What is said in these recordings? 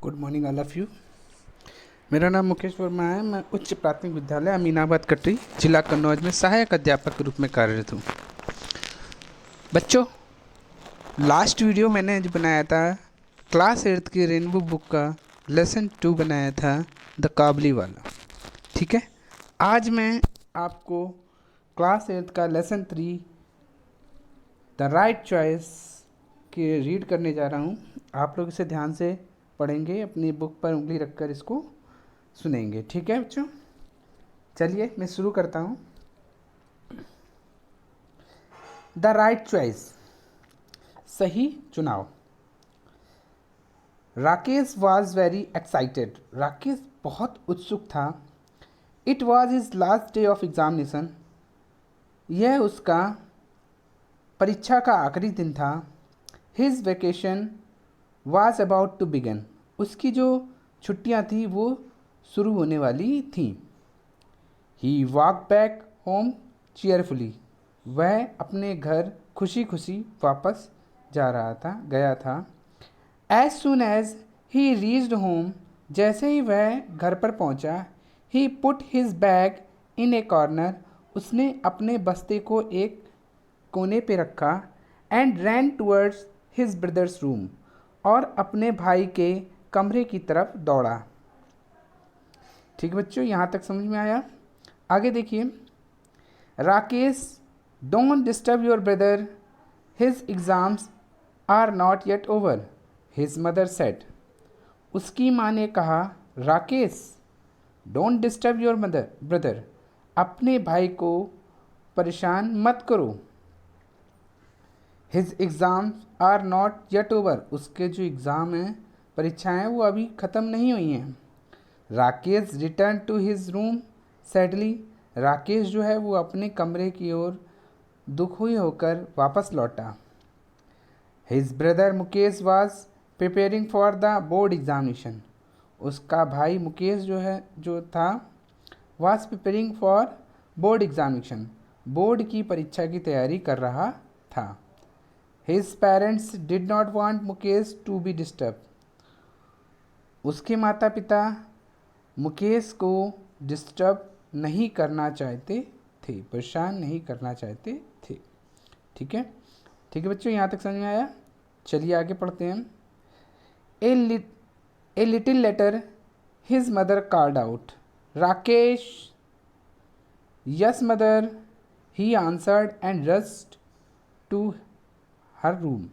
Good morning all of you. मेरा नाम मुकेश वर्मा है। मैं उच्च प्राथमिक विद्यालय अमीनाबाद कटरी जिला कन्नौज में सहायक अध्यापक के रूप में कार्यरत हूँ। बच्चों, लास्ट वीडियो मैंने जो बनाया था क्लास 8 की रेनबो बुक का लेसन 2 बनाया था, द काबली वाला। ठीक है, आज मैं आपको क्लास 8 का लेसन 3 द राइट चॉइस के रीड करने जा रहा हूँ। आप लोग इसे ध्यान से पढ़ेंगे, अपनी बुक पर उंगली रखकर इसको सुनेंगे। ठीक है बच्चों, चलिए मैं शुरू करता हूँ। द राइट चॉइस, सही चुनाव। Rakesh was very excited, Rakesh बहुत उत्सुक था। It was his last day of examination, यह उसका परीक्षा का आखिरी दिन था। His vacation was about to begin, उसकी जो छुट्टियां थी वो शुरू होने वाली थीं। He walk back home cheerfully, वह अपने घर खुशी खुशी वापस गया था। As soon as he reached home, जैसे ही वह घर पर पहुंचा, he put his bag in A corner, उसने अपने बस्ते को एक कोने पे रखा। And ran towards his brothers room, और अपने भाई के कमरे की तरफ दौड़ा। ठीक बच्चों, यहाँ तक समझ में आया? आगे देखिए। Rakesh, don't disturb your brother, his exams are not yet over, his mother said. उसकी माँ ने कहा, Rakesh, don't disturb your brother, अपने भाई को परेशान मत करो। His exams are not yet over, उसके जो एग्ज़ाम हैं, परीक्षाएँ हैं, वो अभी ख़त्म नहीं हुई हैं। Rakesh return to his room sadly, Rakesh जो है वो अपने कमरे की ओर दुखी होकर वापस लौटा। His brother Mukesh was preparing for the board examination, उसका भाई मुकेश जो था was preparing for board examination, board की परीक्षा की तैयारी कर रहा था। His parents did not want Mukesh to be disturb, उसके माता पिता मुकेश को डिस्टर्ब नहीं करना चाहते थे, परेशान नहीं करना चाहते थे। ठीक है बच्चों, यहाँ तक समझ में आया? चलिए आगे पढ़ते हैं। A little later his mother called out, Rakesh, yes mother, he answered and rushed to her room.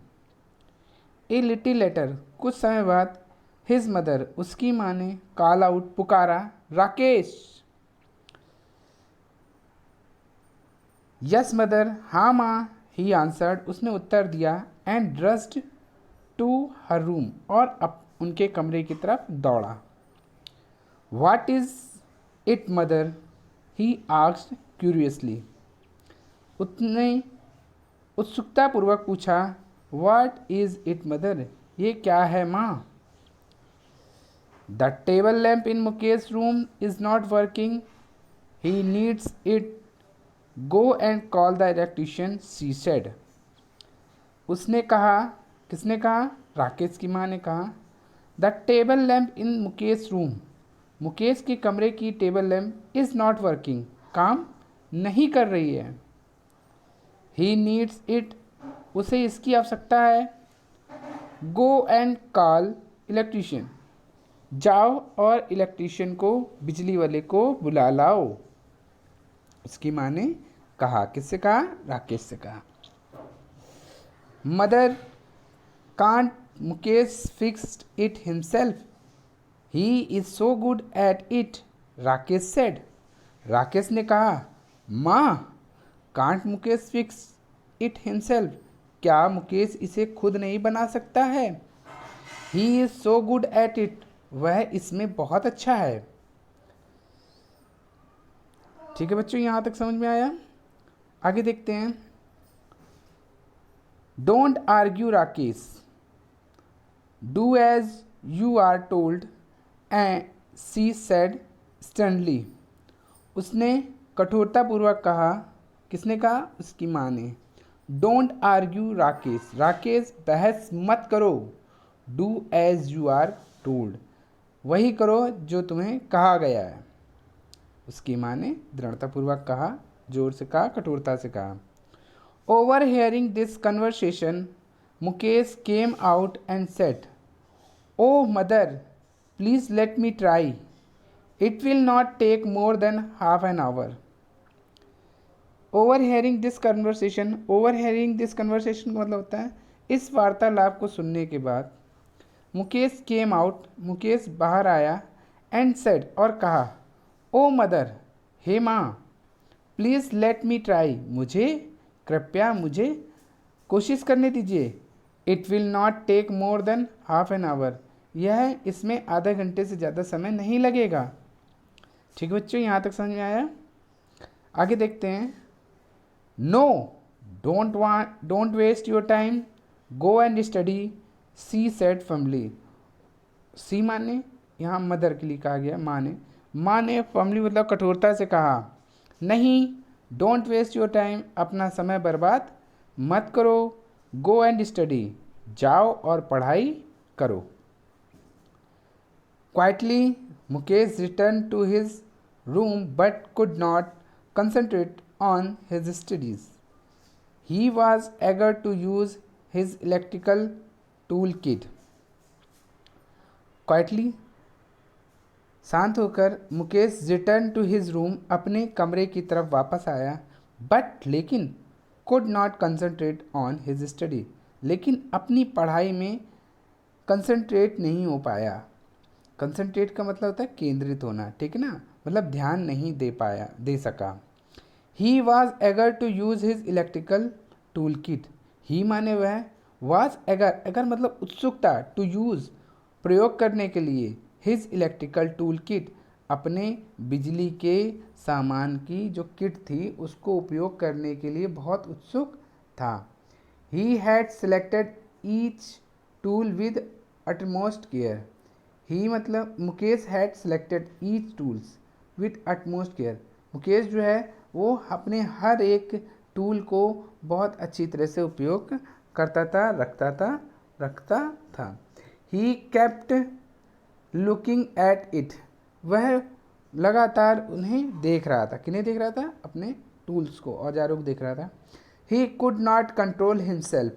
A little later, कुछ समय बाद, हिज मदर, उसकी माँ ने कॉल आउट, पुकारा, राकेश। यस मदर, हाँ माँ, ही आंसर्ड, उसने उत्तर दिया। And rushed to her room, और उनके कमरे की तरफ दौड़ा। What is it mother, he asked curiously, उसने उत्सुकतापूर्वक पूछा। व्हाट इज इट मदर, ये क्या है माँ? The table lamp in Mukesh room is not working, he needs it, go and call the electrician, she said. उसने कहा, किसने कहा? राकेश की माँ ने कहा। The table lamp in Mukesh room, Mukesh के कमरे की table lamp is not working, काम नहीं कर रही है। ही नीड्स इट, उसे इसकी आवश्यकता है। गो एंड कॉल इलेक्ट्रीशियन, जाओ और इलेक्ट्रीशियन को, बिजली वाले को बुला लाओ। उसकी माँ ने कहा, किससे कहा? राकेश से कहा। Mother, can't Mukesh fixed it himself, he is so good at it, Rakesh said. Rakesh ने कहा, माँ, can't Mukesh fix it himself, क्या मुकेश इसे खुद नहीं बना सकता है? He is so good at it, वह इसमें बहुत अच्छा है। ठीक है बच्चों, यहाँ तक समझ में आया? आगे देखते हैं। Don't argue Rakesh, do as you are told, and she said sternly, उसने कठोरतापूर्वक कहा। किसने कहा? उसकी माँ ने। डोंट आर्ग्यू राकेश, राकेश बहस मत करो। Do as you are told, वही करो जो तुम्हें कहा गया है। उसकी माँ ने दृढ़तापूर्वक कहा, जोर से कहा, कठोरता से कहा। Overhearing this conversation Mukesh came out and said, oh mother, please let me try, it will not take more than half an hour. Overhearing this conversation, overhearing this conversation का मतलब होता है इस वार्तालाप को सुनने के बाद। मुकेश केम आउट, मुकेश बाहर आया, एंड सेड, और कहा, ओ मदर, हे माँ, प्लीज़ लेट मी ट्राई, कृपया मुझे कोशिश करने दीजिए। It will not take more than half an hour, यह इसमें आधे घंटे से ज़्यादा समय नहीं लगेगा। ठीक है बच्चों, यहाँ तक समझ में आया? आगे देखते हैं। No, don't waste your time, go and study, she said firmly. She माने यहाँ मदर के लिए कहा गया, माँ ने फर्मली मतलब कठोरता से कहा, नहीं, डोंट वेस्ट योर टाइम, अपना समय बर्बाद मत करो, गो एंड स्टडी, जाओ और पढ़ाई करो। Quietly Mukesh return to his room but could not concentrate on his studies. He was eager to use his electrical toolkit. Quietly, शांत होकर Mukesh return to his room, अपने कमरे की तरफ वापस आया, बट लेकिन could not concentrate on his study, लेकिन अपनी पढ़ाई में कंसंट्रेट नहीं हो पाया। कंसंट्रेट का मतलब होता है केंद्रित होना, ठीक है ना, मतलब ध्यान नहीं दे सका। He was eager to use his electrical tool kit, he माने वह, वॉज एगर मतलब उत्सुकता, टू यूज़ प्रयोग करने के लिए, हिज इलेक्ट्रिकल टूल किट अपने बिजली के सामान की जो किट थी उसको उपयोग करने के लिए बहुत उत्सुक था। He had selected each tool with utmost care, he मतलब Mukesh had selected each tools with utmost care, Mukesh जो है वो अपने हर एक टूल को बहुत अच्छी तरह से उपयोग करता था, रखता था। He kept looking at it, वह लगातार उन्हें देख रहा था। किन्हें देख रहा था? अपने टूल्स को, औजारों को देख रहा था। He could not control himself,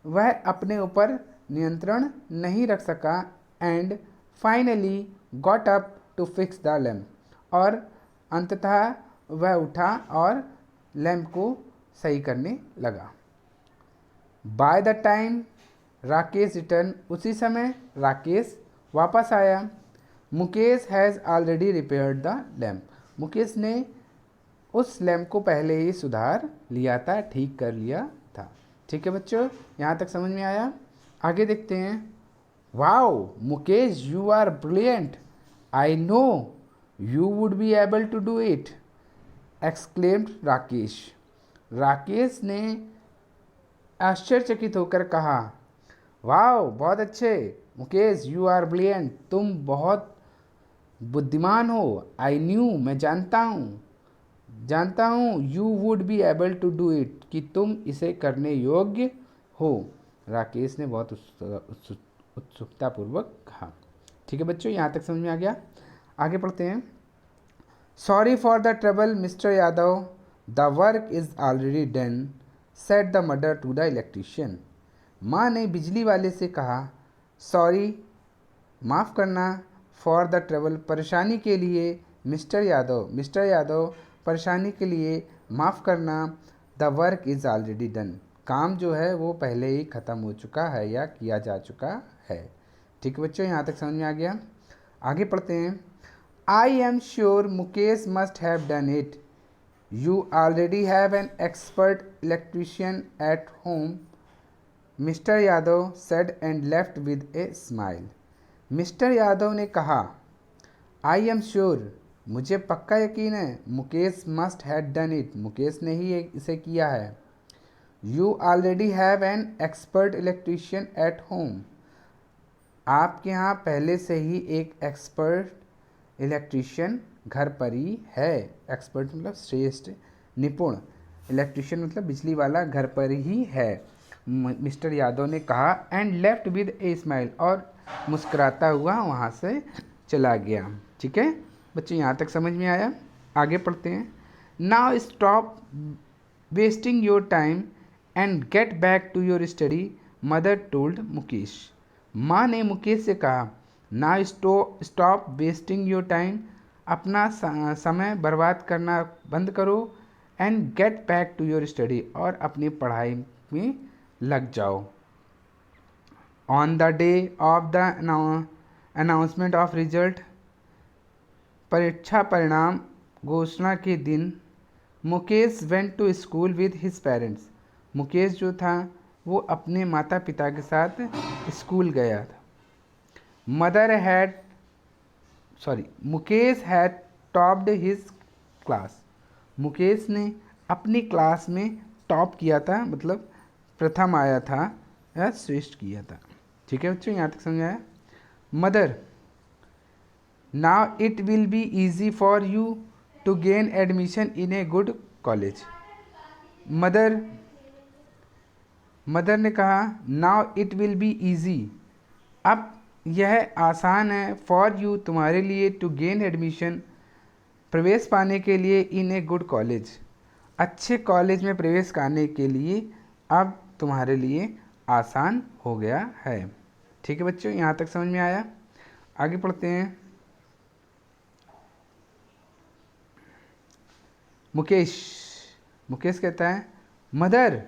वह अपने ऊपर नियंत्रण नहीं रख सका। And finally got up to fix the lamp, और अंततः वह उठा और लैम्प को सही करने लगा। By the time Rakesh return, उसी समय राकेश वापस आया। Mukesh has already repaired the lamp, Mukesh ने उस लैम्प को पहले ही सुधार लिया था, ठीक कर लिया था। ठीक है बच्चों, यहाँ तक समझ में आया? आगे देखते हैं। Wow Mukesh, you are brilliant, I know you would be able to do it, exclaimed Rakesh. Rakesh ने आश्चर्यचकित होकर कहा, वाओ बहुत अच्छे मुकेश, यू आर ब्रिलियंट, तुम बहुत बुद्धिमान हो। आई न्यू, मैं जानता हूँ, you would be able to do it, कि तुम इसे करने योग्य हो। राकेश ने बहुत उत्सुकतापूर्वक कहा। ठीक है बच्चों, यहाँ तक समझ में आ गया? आगे पढ़ते हैं। Sorry for the trouble mister Yadav, the work is already done, said the mother to the electrician. माँ ने बिजली वाले से कहा, सॉरी माफ़ करना, फॉर द ट्रबल परेशानी के लिए, मिस्टर यादव परेशानी के लिए माफ़ करना, the work is already done, काम जो है वो पहले ही ख़त्म हो चुका है या किया जा चुका है। ठीक है बच्चों, यहाँ तक समझ में आ गया? आगे पढ़ते हैं। I am sure Mukesh must have done it, you already have an expert electrician at home, mister Yadav said and left with a smile. Mister Yadav ने कहा, आई एम श्योर, मुझे पक्का यकीन है, Mukesh must have done it, Mukesh ने ही इसे किया है। You already have an expert electrician at home, आपके यहाँ पहले से ही एक एक्सपर्ट इलेक्ट्रीशियन घर पर ही है। एक्सपर्ट मतलब श्रेष्ठ, निपुण, इलेक्ट्रीशियन मतलब बिजली वाला घर पर ही है, मिस्टर यादव ने कहा। And left with a smile, और मुस्कुराता हुआ वहाँ से चला गया। ठीक है बच्चों, यहाँ तक समझ में आया? आगे पढ़ते हैं। Now stop wasting your time and get back to your study, mother told Mukesh. माँ ने मुकेश से कहा, now stop wasting your time, अपना समय बर्बाद करना बंद करो, and get back to your study, और अपनी पढ़ाई में लग जाओ। On the day of the announcement of result, परीक्षा परिणाम घोषणा के दिन, Mukesh went to school with his parents. Mukesh जो था वो अपने माता पिता के साथ स्कूल गया था। Mukesh had topped his class. Mukesh ने अपनी क्लास में टॉप किया था, मतलब प्रथम आया था या श्रेष्ठ किया था। ठीक है बच्चों, यहाँ तक समझ आया? Mother, now it will be easy for you to gain admission in a good college. Mother ने कहा, now it will be easy, अब यह आसान है, फॉर यू तुम्हारे लिए, टू गेन एडमिशन प्रवेश पाने के लिए, इन ए गुड कॉलेज अच्छे कॉलेज में प्रवेश करने के लिए अब तुम्हारे लिए आसान हो गया है। ठीक है बच्चों, यहाँ तक समझ में आया? आगे पढ़ते हैं। मुकेश कहता है, mother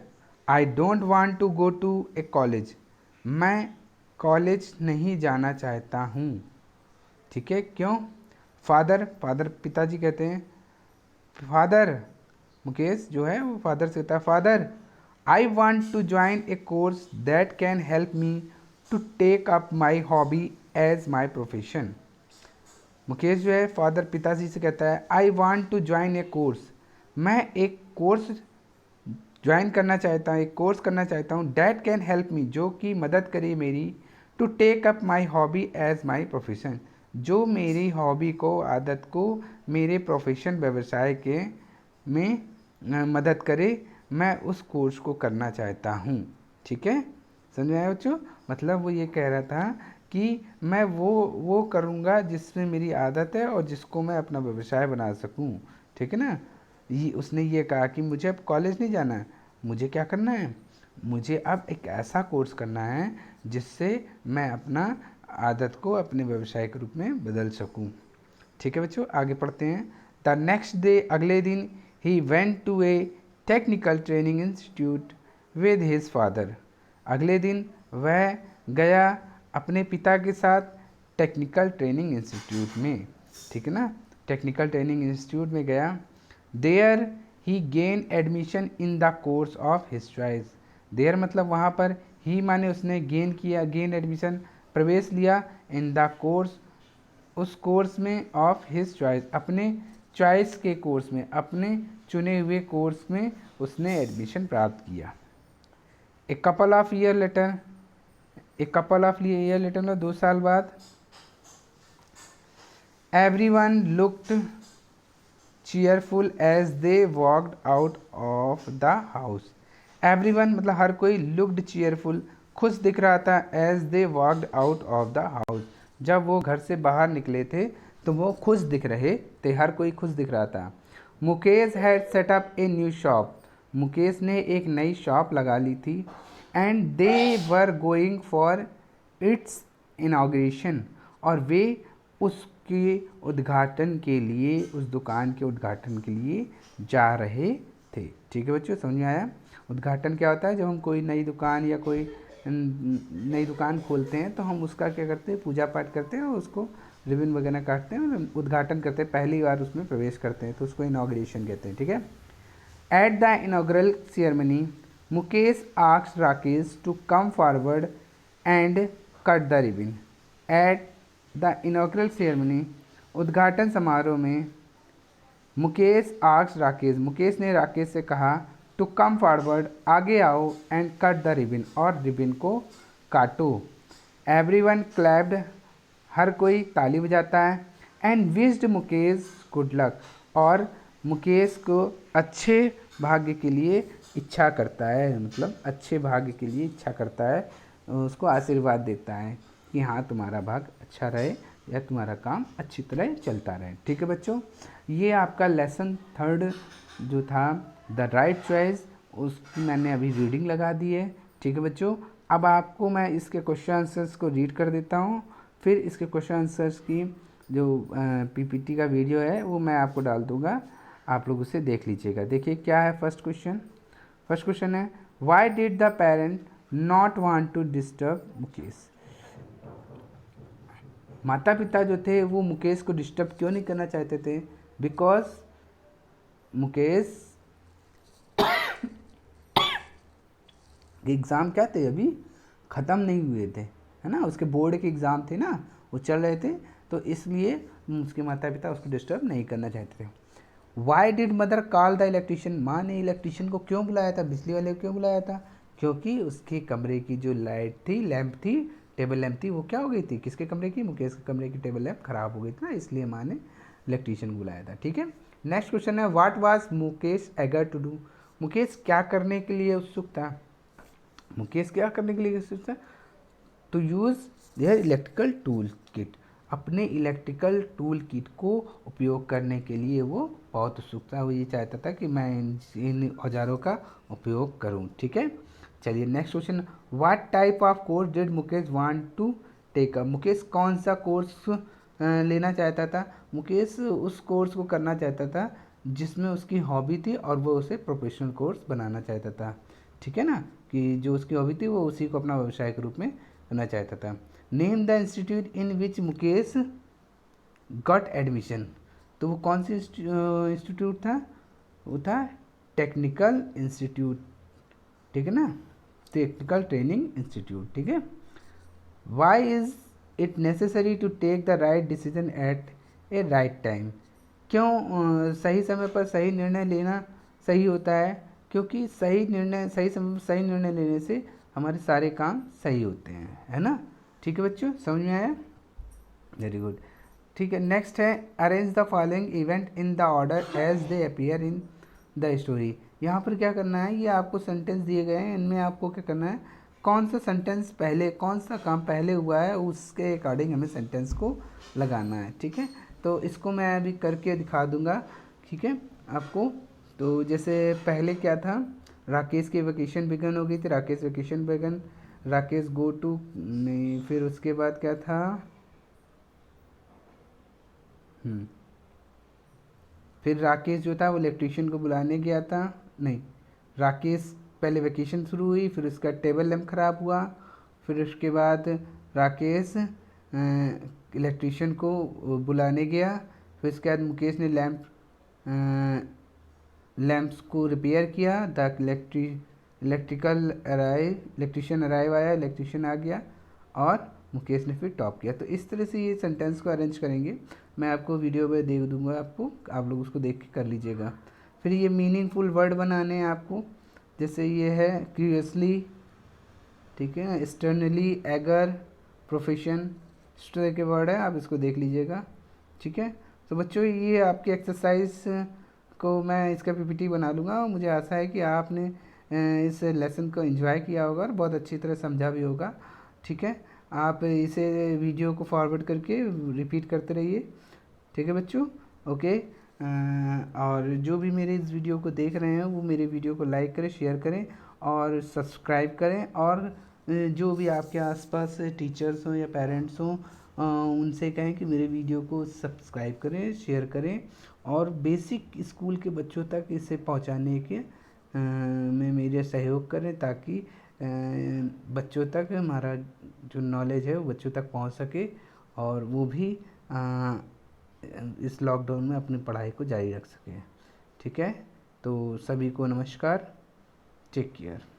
I don't want to go to a college, मैं कॉलेज नहीं जाना चाहता हूँ। ठीक है, क्यों? फादर पिताजी कहते हैं, फादर, मुकेश जो है वो फादर से कहता है, father I want to join a course that can help me to take up my hobby as my profession. Mukesh जो है फादर पिताजी से कहता है, I want to join a course, मैं एक कोर्स ज्वाइन करना चाहता हूँ, एक कोर्स करना चाहता हूँ, डैट कैन हेल्प मी, जो कि मदद करे मेरी, to take up my hobby as my profession, जो मेरी हॉबी को, आदत को मेरे प्रोफेशन व्यवसाय के में मदद करे, मैं उस कोर्स को करना चाहता हूँ। ठीक है, समझ में आया बच्चों? मतलब वो ये कह रहा था कि मैं वो करूँगा जिसमें मेरी आदत है और जिसको मैं अपना व्यवसाय बना सकूँ। ठीक है ना? उसने ये कहा कि मुझे अब कॉलेज नहीं जाना है, मुझे क्या करना है, मुझे अब एक ऐसा कोर्स करना है जिससे मैं अपना आदत को अपने व्यवसाय के रूप में बदल सकूं। ठीक है बच्चों, आगे पढ़ते हैं। द नेक्स्ट डे, अगले दिन, he went to a technical training institute with his father. अगले दिन वह गया अपने पिता के साथ टेक्निकल ट्रेनिंग इंस्टीट्यूट में। ठीक है ना, टेक्निकल ट्रेनिंग इंस्टीट्यूट में गया। There he gain admission in the course of his choice. There मतलब वहाँ पर, ही माने उसने गेन एडमिशन प्रवेश लिया, इन द कोर्स उस कोर्स में, ऑफ हिज चॉइस अपने चॉइस के कोर्स में, अपने चुने हुए कोर्स में उसने एडमिशन प्राप्त किया। A couple of year later मतलब 2 साल बाद, everyone looked cheerful as they walked out of the house. Everyone मतलब हर कोई, लुक्ड चीयरफुल खुश दिख रहा था, as they walked out of the house जब वो घर से बाहर निकले थे तो वो खुश दिख रहे थे, हर कोई खुश दिख रहा था। Mukesh had set up a new shop, Mukesh ने एक नई शॉप लगा ली थी, and they were going for its inauguration, और वे उसके उद्घाटन के लिए, उस दुकान के उद्घाटन के लिए जा रहे थे। ठीक है बच्चों, समझ में आया? उद्घाटन क्या होता है? जब हम कोई नई दुकान या कोई नई दुकान खोलते हैं तो हम उसका क्या करते हैं, पूजा पाठ करते हैं और उसको रिबन वगैरह काटते हैं और उद्घाटन करते हैं, पहली बार उसमें प्रवेश करते हैं, तो उसको इनाग्रेशन कहते हैं। ठीक है। At the inaugural ceremony, Mukesh asked Rakesh to come forward and cut the ribbon. At the inaugural ceremony, उद्घाटन समारोह में, मुकेश आस्क्ड राकेश, मुकेश ने राकेश से कहा, टू कम फॉरवर्ड, आगे आओ, एंड कट द रिबन, और रिबन को काटो। एवरीवन क्लैप्ड, हर कोई ताली बजाता है, and wished Mukesh good luck, और मुकेश को अच्छे भाग्य के लिए इच्छा करता है, मतलब अच्छे भाग्य के लिए इच्छा करता है, उसको आशीर्वाद देता है। कि हाँ तुम्हारा भाग अच्छा रहे या तुम्हारा काम अच्छी तरह चलता रहे। ठीक है बच्चों, ये आपका लेसन 3 जो था द राइट चॉइस, उसकी मैंने अभी रीडिंग लगा दी है। ठीक है बच्चों, अब आपको मैं इसके क्वेश्चन आंसर्स को रीड कर देता हूँ, फिर इसके क्वेश्चन आंसर्स की जो पीपीटी का वीडियो है वो मैं आपको डाल दूँगा, आप लोग उसे देख लीजिएगा। देखिए क्या है फर्स्ट क्वेश्चन है why did the parent not want to disturb Mukesh. माता पिता जो थे वो मुकेश को डिस्टर्ब क्यों नहीं करना चाहते थे? बिकॉज मुकेश एग्ज़ाम क्या थे, अभी ख़त्म नहीं हुए थे, है ना, उसके बोर्ड के एग्ज़ाम थे ना, वो चल रहे थे, तो इसलिए उसके माता पिता उसको डिस्टर्ब नहीं करना चाहते थे। Why did mother call the electrician, माँ ने इलेक्ट्रीशियन को क्यों बुलाया था, बिजली वाले को क्यों बुलाया था? क्योंकि उसके कमरे की जो लाइट थी, लैंप थी, टेबल लैंप थी, वो क्या हो गई थी, किसके कमरे की, मुकेश के कमरे की टेबल लैंप खराब हो गई थी ना, इसलिए माँ ने इलेक्ट्रीशियन को बुलाया था। ठीक है, नेक्स्ट क्वेश्चन है what was Mukesh eager to do, Mukesh क्या करने के लिए उत्सुक था? मुकेश क्या करने के लिए उत्सुक था? To use their electrical tool kit, अपने इलेक्ट्रिकल टूल किट को उपयोग करने के लिए वो बहुत उत्सुक था, वो ये चाहता था कि मैं इन औजारों का उपयोग करूं। ठीक है, चलिए next question, what type of course did Mukesh want to take up, Mukesh कौन सा कोर्स लेना चाहता था? मुकेश उस कोर्स को करना चाहता था जिसमें उसकी हॉबी थी और वो उसे प्रोफेशनल कोर्स बनाना चाहता था। ठीक है ना, कि जो उसकी हॉबी थी वो उसी को अपना व्यवसाय के रूप में करना चाहता था। Name the institute in which Mukesh got admission, तो वो कौन सी इंस्टीट्यूट था? वो था टेक्निकल इंस्टीट्यूट। ठीक है ना, टेक्निकल ट्रेनिंग इंस्टीट्यूट। ठीक है, why is it necessary to take the right decision at a right time, क्यों सही समय पर सही निर्णय लेना सही होता है? क्योंकि सही निर्णय सही समय पर सही निर्णय लेने से हमारे सारे काम सही होते हैं, है ना। ठीक है बच्चों, समझ में आया? Very good. ठीक है, नेक्स्ट है arrange the following event in the order as they appear in the story. यहाँ पर क्या करना है, ये आपको सेंटेंस दिए गए हैं, इनमें आपको क्या करना है, कौन सा सेंटेंस पहले, कौन सा काम पहले हुआ है उसके अकॉर्डिंग हमें सेंटेंस को लगाना है। ठीक है, तो इसको मैं अभी करके दिखा दूंगा। ठीक है आपको, तो जैसे पहले क्या था, राकेश की वेकेशन बिगन हो गई थी, Rakesh vacation began, Rakesh go to, नहीं, फिर उसके बाद क्या था, फिर राकेश जो था वो इलेक्ट्रीशियन को बुलाने गया था, नहीं, राकेश पहले वेकेशन शुरू हुई, फिर उसका टेबल लैम्प ख़राब हुआ, फिर उसके बाद राकेश इलेक्ट्रीशियन को बुलाने गया, फिर उसके बाद मुकेश ने लैम्प्स को रिपेयर किया, द इलेक्ट्रीशियन अराइव आया, इलेक्ट्रीशियन आ गया और मुकेश ने फिर टॉप किया। तो इस तरह से ये सेंटेंस को अरेंज करेंगे, मैं आपको वीडियो में दे दूंगा आपको, आप लोग उसको देख के कर लीजिएगा। फिर ये मीनिंगफुल वर्ड बनाने हैं आपको, जैसे ये है क्यूरियसली, ठीक है, एक्सटर्नली, एगर, प्रोफेशन, इस तरह के वर्ड है, आप इसको देख लीजिएगा। ठीक है, तो बच्चों ये आपकी एक्सरसाइज को मैं इसका पीपीटी बना लूँगा और मुझे आशा है कि आपने इस लेसन को एंजॉय किया होगा और बहुत अच्छी तरह समझा भी होगा। ठीक है, आप इसे वीडियो को फॉरवर्ड करके रिपीट करते रहिए। ठीक है बच्चों, ओके। और जो भी मेरे इस वीडियो को देख रहे हैं वो मेरे वीडियो को लाइक करें, शेयर करें और सब्सक्राइब करें, और जो भी आपके आसपास टीचर्स हों या पेरेंट्स हों उनसे कहें कि मेरे वीडियो को सब्सक्राइब करें, शेयर करें और बेसिक स्कूल के बच्चों तक इसे पहुंचाने के में मेरे सहयोग करें, ताकि बच्चों तक हमारा जो नॉलेज है वो बच्चों तक पहुंच सके और वो भी इस लॉकडाउन में अपनी पढ़ाई को जारी रख सके। ठीक है, तो सभी को नमस्कार, टेक केयर।